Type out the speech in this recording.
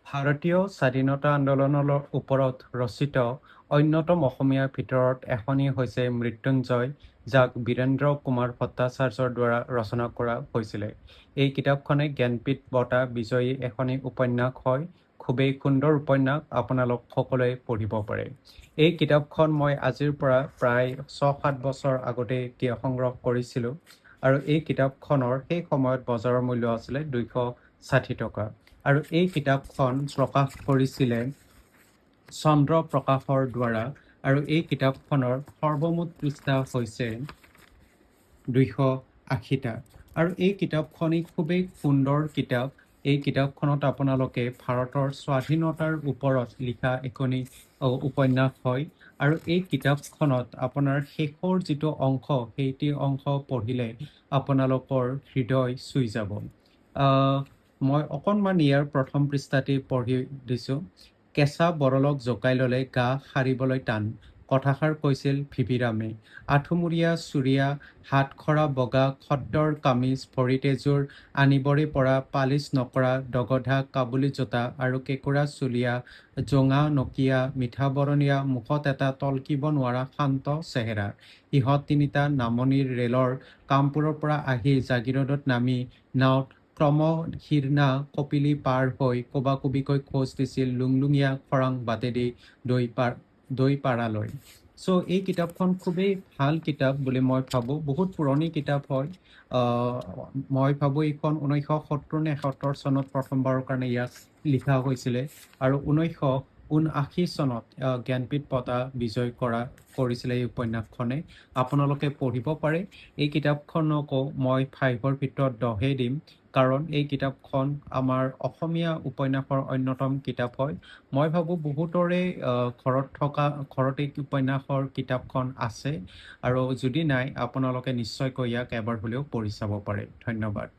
ভাৰতীয় স্বাধীনতা আন্দোলনৰ ওপৰত ৰচিত অন্যতম অসমীয়াৰ ভিতৰত এখনি হৈছে মৃত্যুঞ্জয়, যাক বীৰেন্দ্ৰ কুমাৰ ভট্টাচাৰ্যৰ দ্বাৰা ৰচনা কৰা হৈছিলে। এই কিতাপখনে জ্ঞানপীঠ বঁটা বিজয়ী এখনি উপন্যাস হয়। খুবেই সুন্দৰ উপন্যাস, আপোনালোক সকলোৱে পঢ়িব পাৰে। এই কিতাপখন মই আজিৰ পৰা প্ৰায় ৬-৭ বছৰ আগতে সংগ্ৰহ কৰিছিলোঁ আৰু এই কিতাপখনৰ সেই সময়ত বজাৰৰ মূল্য আছিলে ২৬০ টকা। আৰু এই কিতাপখন প্ৰকাশ কৰিছিলে চন্দ্ৰ প্ৰকাশৰ দ্বাৰা আৰু এই কিতাপখনৰ সৰ্বমুঠ পৃষ্ঠা হৈছে ২৮০টা। আৰু এই কিতাপখনি খুবেই সুন্দৰ কিতাপ। এই কিতাপখনত আপোনালোকে ভাৰতৰ স্বাধীনতাৰ ওপৰত লিখা এখনি উপন্যাস হয় আৰু এই কিতাপখনত আপোনাৰ শেষৰ যিটো অংশ, সেইটো অংশ পঢ়িলে আপোনালোকৰ হৃদয় চুই যাব। মই অকণমান ইয়াৰ প্ৰথম পৃষ্ঠাটি পঢ়ি দিছোঁ। কেঁচা বৰলক জোকাই ল'লে গা সাৰিবলৈ টান, কথাষাৰ কৈছিল ভিভিৰামে। আঠুমুৰীয়া চুৰিয়া, হাতখৰা বগা খদ্দৰ কামিজ, ভৰিত এযোৰ আনিবৰে পৰা পালিচ নকৰা দগধা কাবুলী জোতা আৰু কেঁকোৰা চুলীয়া জোঙা নকিয়া মিঠা বৰণীয়া, মুখত এটা তলকিব নোৱাৰা শান্ত চেহেৰা। ইহঁত তিনিটা নামনিৰ ৰেলৰ কামপুৰৰ পৰা আহি জাগিৰোডত নামি নাওত ক্ৰমশীৰ্ণা কপিলী পাৰ হৈ কোবাকুবিকৈ খোজ দিছিল লুংলুঙীয়া খৰাং বাটেদি দৈপাৰালৈ। এই কিতাপখন খুবেই ভাল কিতাপ বুলি মই ভাবোঁ। বহুত পুৰণি কিতাপ হয়। মই ভাবোঁ এইখন 1970 নে 71 চনত প্ৰথমবাৰৰ কাৰণে ইয়াক লিখা হৈছিলে আৰু 1979 চনত জ্ঞানপীঠ বঁটা বিজয় কৰিছিলে এই উপন্যাসখনে। আপোনালোকে পঢ়িব পাৰে। এই কিতাপখনকো মই 5ৰ ভিতৰত 10 দিম, কাৰণ এই কিতাপখন আমাৰ অসমীয়া উপন্যাসৰ অন্যতম কিতাপ হয়। মই ভাবোঁ বহুতৰে ঘৰত এই উপন্যাসৰ কিতাপখন আছে আৰু যদি নাই আপোনালোকে নিশ্চয়কৈ ইয়াক এবাৰ হ'লেও পঢ়ি চাব পাৰে। ধন্যবাদ।